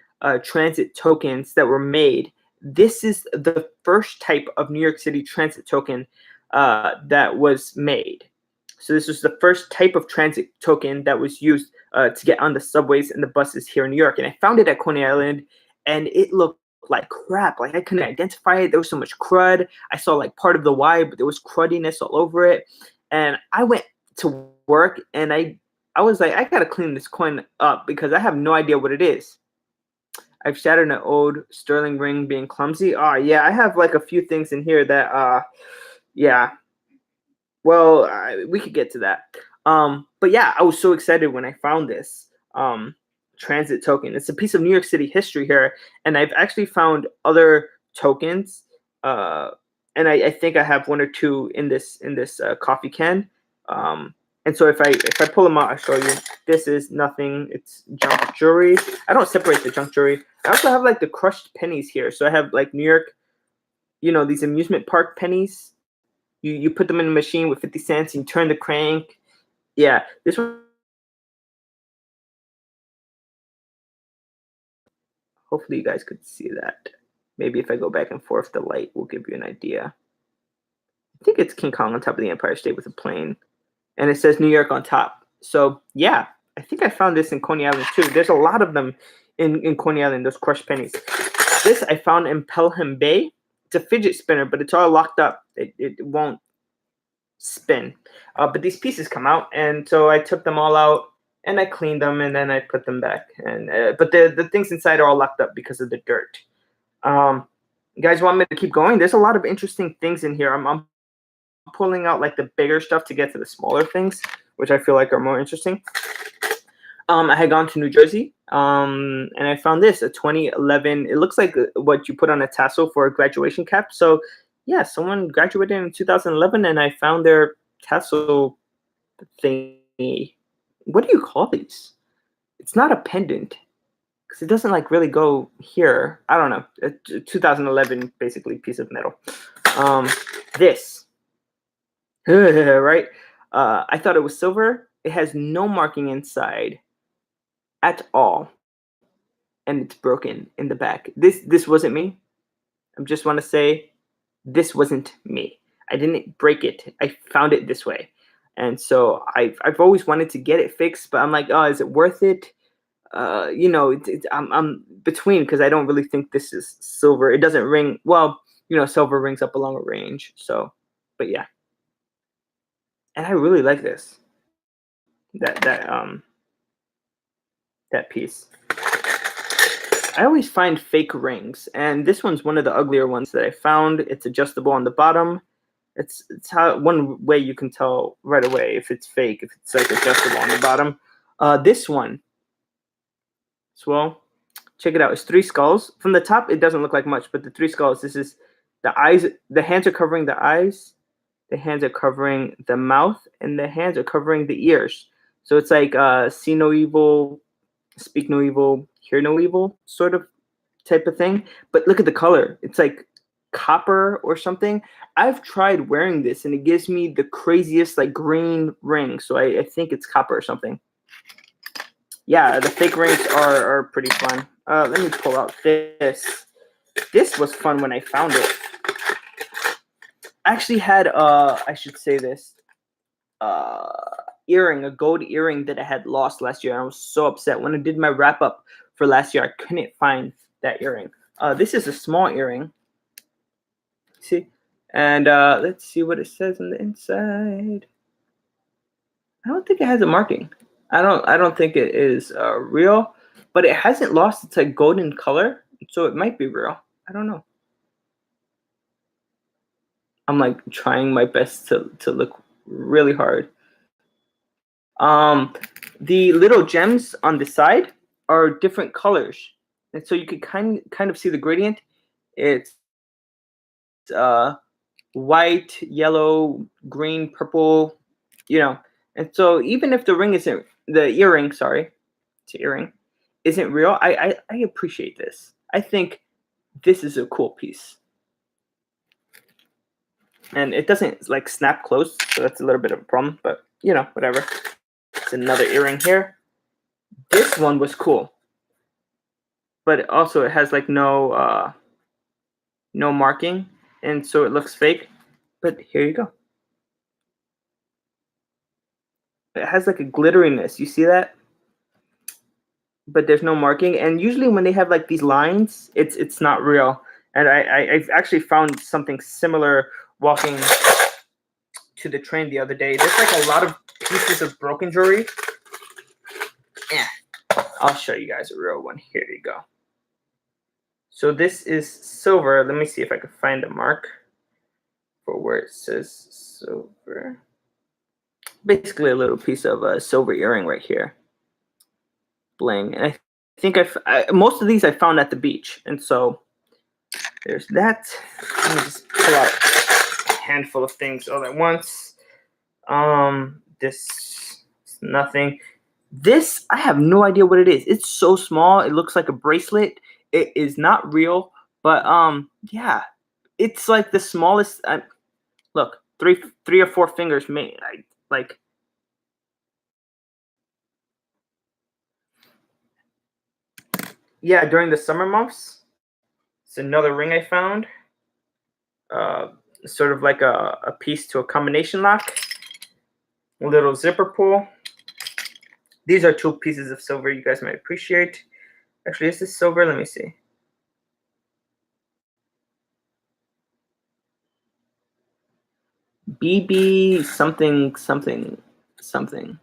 Speaker 1: transit tokens that were made. This is the first type of New York City transit token that was made. So this was the first type of transit token that was used to get on the subways and the buses here in New York. And I found it at Coney Island, and it looked like crap. Like, I couldn't identify it. There was so much crud. I saw like part of the Y, but there was cruddiness all over it. And I went to work, and I was like, I gotta clean this coin up because I have no idea what it is. I've shattered an old sterling ring being clumsy. Oh yeah, I have like a few things in here that yeah. Well, we could get to that. But yeah, I was so excited when I found this transit token. It's a piece of New York City history here, and I've actually found other tokens. And I think I have one or two in this coffee can. And so if I pull them out, I show you. This is nothing. It's junk jewelry. I don't separate the junk jewelry. I also have like the crushed pennies here. So I have like New York, these amusement park pennies. You put them in a machine with 50 cents and you turn the crank. Yeah, this one. Hopefully you guys could see that. Maybe if I go back and forth, the light will give you an idea. I think it's King Kong on top of the Empire State with a plane. And it says New York on top. So yeah, I think I found this in Coney Island too. There's a lot of them in Coney Island, those crushed pennies. This I found in Pelham Bay. It's a fidget spinner, but it's all locked up. It won't spin. But these pieces come out, and so I took them all out and I cleaned them, and then I put them back. And but the things inside are all locked up because of the dirt. You guys want me to keep going? There's a lot of interesting things in here. I'm pulling out like the bigger stuff to get to the smaller things, which I feel like are more interesting. I had gone to New Jersey, and I found this, a 2011. It looks like what you put on a tassel for a graduation cap. So yeah, someone graduated in 2011, and I found their tassel thingy. What do you call these? It's not a pendant because it doesn't like really go here. I don't know. A 2011 basically piece of metal. This. Right? I thought it was silver. It has no marking inside at all, and it's broken in the back. This wasn't me. I just want to say this wasn't me. I didn't break it. I found it this way, and so I've always wanted to get it fixed, but I'm like, oh, is it worth it? I'm between, because I don't really think this is silver. It doesn't ring well. Silver rings up along a range. So, but yeah. And I really like this. That piece. I always find fake rings, and this one's one of the uglier ones that I found. It's adjustable on the bottom. It's how one way you can tell right away if it's fake, if it's like adjustable on the bottom. This one as well. Check it out. It's 3 skulls. From the top, it doesn't look like much, but the 3 skulls. This is the eyes. The hands are covering the eyes. The hands are covering the mouth, and the hands are covering the ears. So it's like see no evil, speak no evil, hear no evil sort of type of thing. But look at the color. It's like copper or something. I've tried wearing this, and it gives me the craziest like green ring. So I think it's copper or something. Yeah, the fake rings are pretty fun. Let me pull out this. This was fun when I found it. I actually had I should say this, earring, a gold earring that I had lost last year. I was so upset when I did my wrap up for last year. I couldn't find that earring. This is a small earring. See? And let's see what it says on the inside. I don't think it has a marking. I don't think it is real, but it hasn't lost its like golden color, so it might be real. I don't know. I'm like trying my best to look really hard. The little gems on the side are different colors, and so you can kind of see the gradient. It's uh white, yellow, green, purple, you know. And so even if the earring, sorry, it's an earring, isn't real, I appreciate this. I think this is a cool piece. And it doesn't like snap close, so that's a little bit of a problem, but you know, whatever. It's another earring here. This one was cool, but also it has like no marking, and so it looks fake. But here you go. It has like a glitteriness. You see that? But there's no marking. And usually when they have like these lines, it's not real. And I've actually found something similar walking to the train the other day. There's like a lot of pieces of broken jewelry. Yeah, I'll show you guys a real one. Here you go. So this is silver. Let me see if I can find a mark for where it says silver. Basically a little piece of a silver earring right here. Bling. And I think most of these I found at the beach. And so there's that. Let me just pull out a handful of things all at once. This is nothing. This, I have no idea what it is. It's so small. It looks like a bracelet. It is not real, but yeah, it's like the smallest. Look, three or four fingers made. Yeah, during the summer months. It's another ring I found. Sort of like a piece to a combination lock. A little zipper pull. These are two pieces of silver you guys might appreciate. Actually, is this silver? Let me see. BB something something something.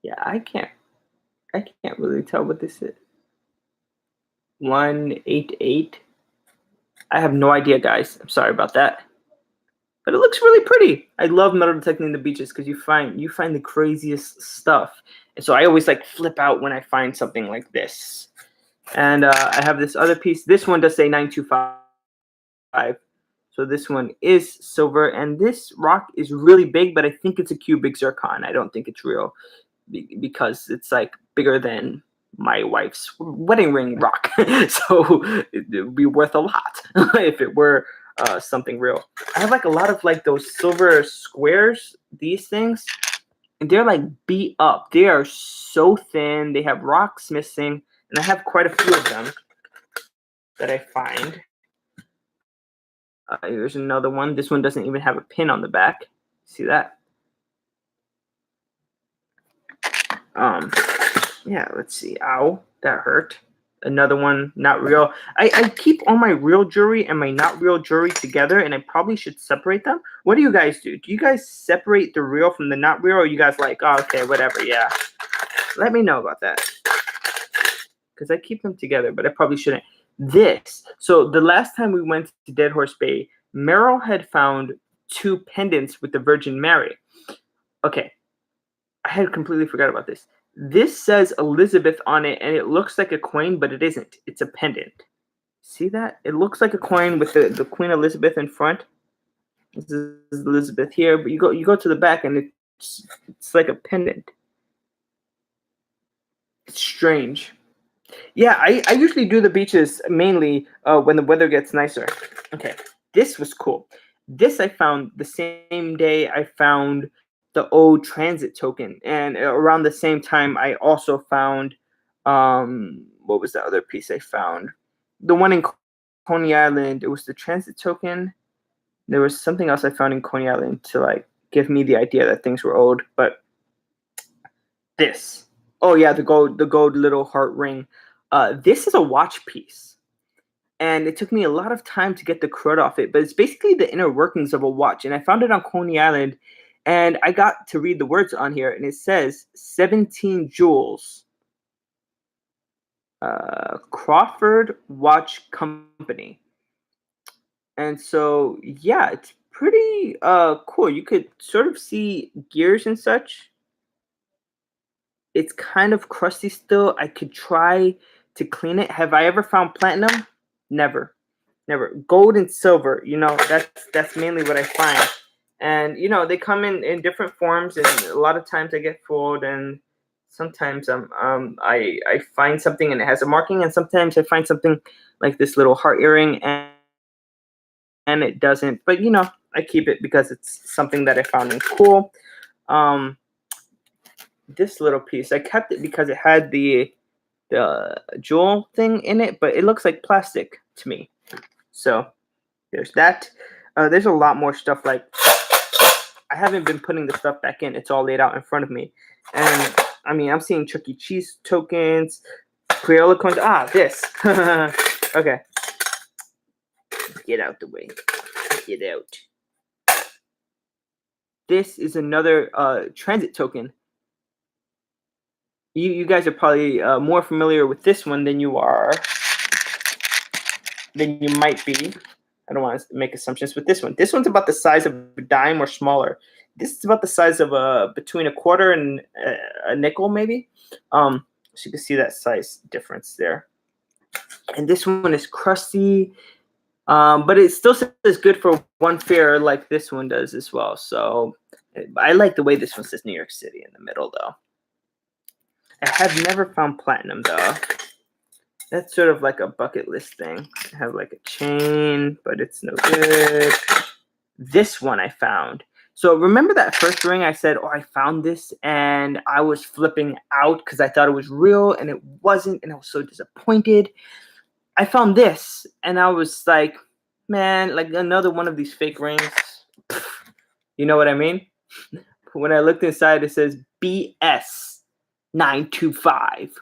Speaker 1: Yeah, I can't really tell what this is. 188. I have no idea, guys. I'm sorry about that. But it looks really pretty. I love metal detecting the beaches because you find the craziest stuff. And so I always like flip out when I find something like this. And I have this other piece. This one does say 925. So this one is silver. And this rock is really big, but I think it's a cubic zircon. I don't think it's real because it's like bigger than my wife's wedding ring rock. So it would be worth a lot if it were something real. I have like a lot of like those silver squares, these things, and they're like beat up. They are so thin. They have rocks missing, and I have quite a few of them that I find. Here's another one. This one doesn't even have a pin on the back. See that? Yeah, let's see. Ow, that hurt. Another one, not real. I keep all my real jewelry and my not real jewelry together, and I probably should separate them. What do you guys do? Do you guys separate the real from the not real, or are you guys like, oh, okay, whatever, yeah? Let me know about that. Because I keep them together, but I probably shouldn't. So the last time we went to Dead Horse Bay, Meryl had found 2 pendants with the Virgin Mary. Okay, I had completely forgot about this. This says Elizabeth on it, and it looks like a coin, but it isn't. It's a pendant. See that? It looks like a coin with the Queen Elizabeth in front. This is Elizabeth here, but you go to the back, and it's like a pendant. It's strange. Yeah, I usually do the beaches mainly when the weather gets nicer. Okay, this was cool. This I found the same day I found the old transit token, and around the same time I also found what was the other piece I found? The one in Coney Island. It was the transit token. There was something else I found in Coney Island to like give me the idea that things were old, but this. Oh yeah, the gold little heart ring. This is a watch piece, and it took me a lot of time to get the crud off it, but it's basically the inner workings of a watch. And I found it on Coney Island, and I got to read the words on here, and it says 17 jewels. Crawford Watch Company. And so, yeah, it's pretty cool. You could sort of see gears and such. It's kind of crusty still. I could try to clean it. Have I ever found platinum? Never. Never. Gold and silver, that's mainly what I find. And they come in different forms, and a lot of times I get fooled, and sometimes I find something and it has a marking, and sometimes I find something like this little heart earring and it doesn't. But I keep it because it's something that I found in cool. This little piece, I kept it because it had the jewel thing in it, but it looks like plastic to me. So there's that. There's a lot more stuff. Like, I haven't been putting the stuff back in. It's all laid out in front of me. And I mean, I'm seeing Chuck E. Cheese tokens, Crayola coins. This. Okay. Get out the way. Get out. This is another transit token. You guys are probably more familiar with this one than you might be. I don't want to make assumptions with this one. This one's about the size of a dime or smaller. This is about the size of between a quarter and a nickel, maybe. So you can see that size difference there. And this one is crusty, but it still says good for one fare, like this one does as well. So I like the way this one says New York City in the middle, though. I have never found platinum, though. That's sort of like a bucket list thing. I have like a chain, but it's no good. This one I found. So remember that first ring I said, I found this, and I was flipping out because I thought it was real and it wasn't, and I was so disappointed. I found this, and I was like, man, like another one of these fake rings. You know what I mean? When I looked inside, it says BS 925.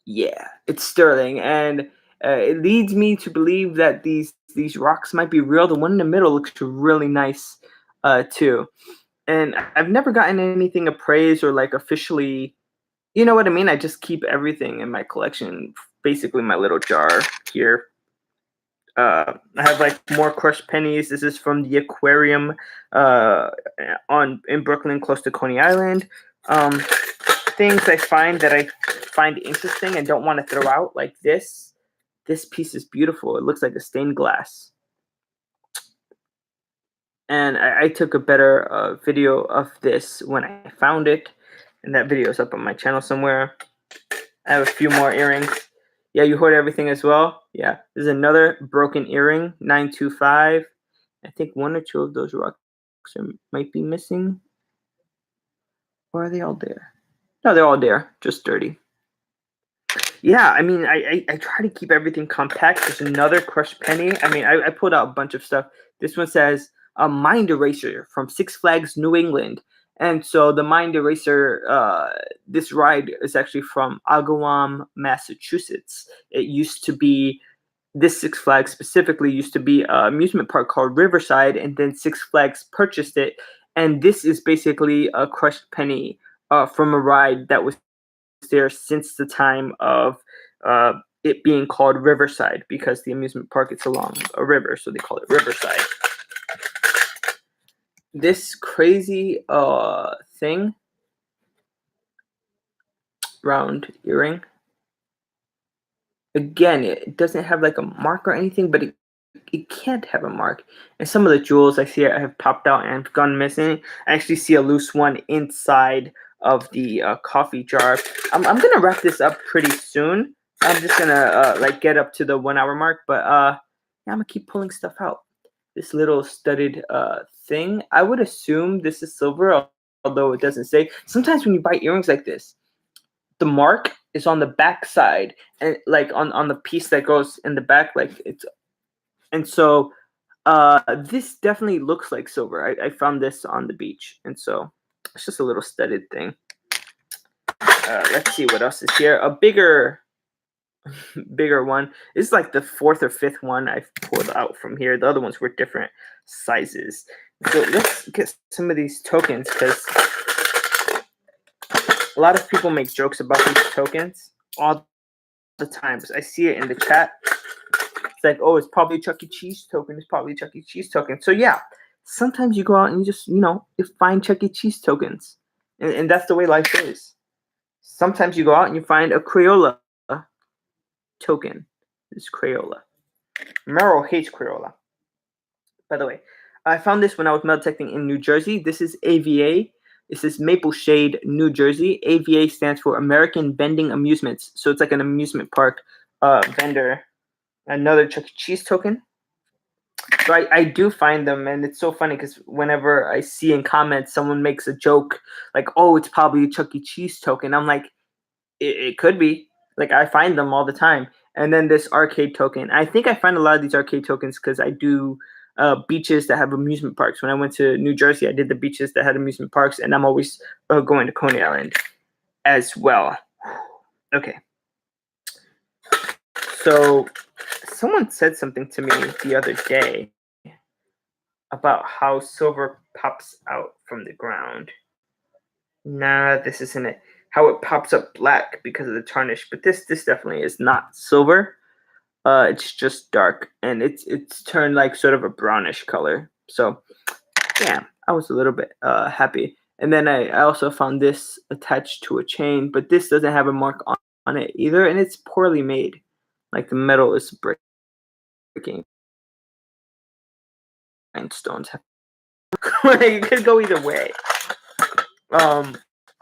Speaker 1: Yeah, it's sterling, and it leads me to believe that these rocks might be real. The one in the middle looks really nice, too. And I've never gotten anything appraised or like officially, you know what I mean? I just keep everything in my collection, basically my little jar here. I have like more crushed pennies. This is from the aquarium in Brooklyn, close to Coney Island. Things I find that I find interesting and don't want to throw out, like this. This piece is beautiful. It looks like a stained glass. And I took a better video of this when I found it, and that video is up on my channel somewhere. I have a few more earrings. Yeah, you heard everything as well. Yeah, there's another broken earring, 925. I think one or two of those rocks might be missing. Or are they all there? No, they're all there, just dirty. Yeah, I mean, I try to keep everything compact. There's another crushed penny. I mean, I pulled out a bunch of stuff. This one says a mind eraser from Six Flags New England. And so the mind eraser, this ride is actually from Agawam, Massachusetts. It used to be, this Six Flags specifically used to be an amusement park called Riverside, and then Six Flags purchased it. And this is basically a crushed penny from a ride that was there since the time of it being called Riverside, because the amusement park is along a river, so they call it Riverside. This crazy thing, round earring. Again, it doesn't have like a mark or anything, but it can't have a mark. And some of the jewels I see have popped out and gone missing. I actually see a loose one inside of the coffee jar. I'm gonna wrap this up pretty soon. I'm just gonna like get up to the 1 hour mark, but yeah, I'm gonna keep pulling stuff out. This little studded thing, I would assume this is silver, although it doesn't say. Sometimes when you buy earrings like this, the mark is on the back side, and like on the piece that goes in the back, like it's, and so this definitely looks like silver. I found this on the beach, and so it's just a little studded thing. Let's see what else is here. A bigger bigger one. This is like the fourth or fifth one I've pulled out from here. The other ones were different sizes. So let's get some of these tokens, because a lot of people make jokes about these tokens all the time. I see it in the chat. It's like, oh, it's probably a Chuck E. Cheese token. It's probably a Chuck E. Cheese token. So yeah, sometimes you go out and you just, you find Chuck E. Cheese tokens. And that's the way life is. Sometimes you go out and you find a Crayola token. This Crayola. Merrill hates Crayola. By the way, I found this when I was metal detecting in New Jersey. This is AVA. This is Maple Shade, New Jersey. AVA stands for American Vending Amusements. So it's like an amusement park vendor. Another Chuck E. Cheese token. So I do find them, and it's so funny because whenever I see in comments someone makes a joke like, oh, it's probably a Chuck E. Cheese token, I'm like, it could be. Like, I find them all the time. And then this arcade token. I think I find a lot of these arcade tokens because I do beaches that have amusement parks. When I went to New Jersey, I did the beaches that had amusement parks, and I'm always going to Coney Island as well. Okay. So someone said something to me the other day about how silver pops out from the ground. Nah, this isn't it. How it pops up black because of the tarnish, but this definitely is not silver. It's just dark, and it's turned like sort of a brownish color. So yeah, I was a little bit happy. And then I also found this attached to a chain, but this doesn't have a mark on it either, and it's poorly made. Like the metal is breaking. Rhinestones have it could go either way.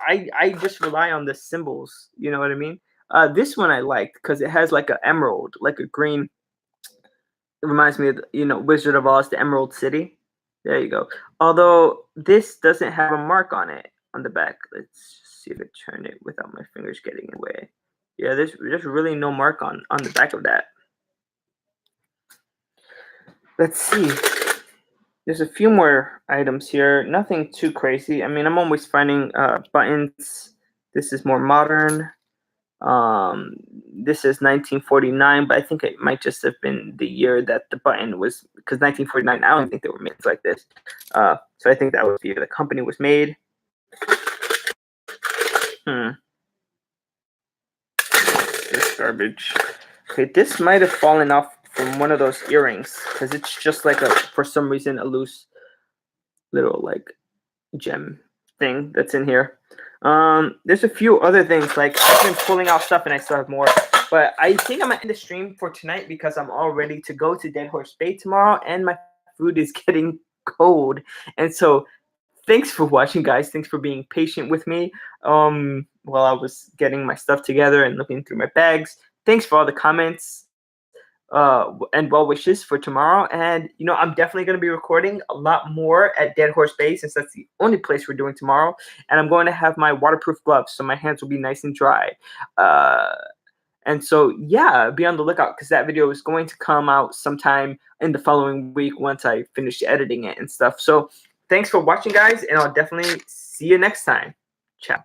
Speaker 1: I just rely on the symbols. You know what I mean? This one I liked because it has like an emerald, like a green. It reminds me of Wizard of Oz, the Emerald City. There you go. Although this doesn't have a mark on it on the back. Let's see if I turn it without my fingers getting in the way. Yeah, there's really no mark on the back of that. Let's see. There's a few more items here. Nothing too crazy. I mean, I'm always finding buttons. This is more modern. This is 1949, but I think it might just have been the year that the button was, because 1949, I don't think they were made like this. So I think that was the year the company was made. This garbage. Okay, this might have fallen off from one of those earrings, because it's just like for some reason, a loose little like gem thing that's in here. There's a few other things, like I've been pulling out stuff and I still have more, but I think I'm gonna end the stream for tonight because I'm all ready to go to Dead Horse Bay tomorrow, and my food is getting cold. And so thanks for watching, guys. Thanks for being patient with me while I was getting my stuff together and looking through my bags. Thanks for all the comments and well wishes for tomorrow. And I'm definitely going to be recording a lot more at Dead Horse Bay, since that's the only place we're doing tomorrow. And I'm going to have my waterproof gloves, so my hands will be nice and dry. And so yeah, be on the lookout, because that video is going to come out sometime in the following week once I finish editing it and stuff. So thanks for watching, guys, and I'll definitely see you next time. Ciao.